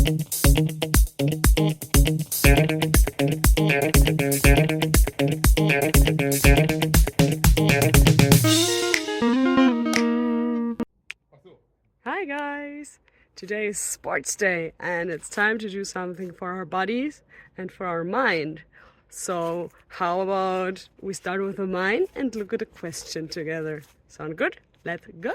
Hi guys! Today is sports day and it's time to do something for our bodies and for our mind. So how about we start with the mind and look at a question together? Sound good? Let's go!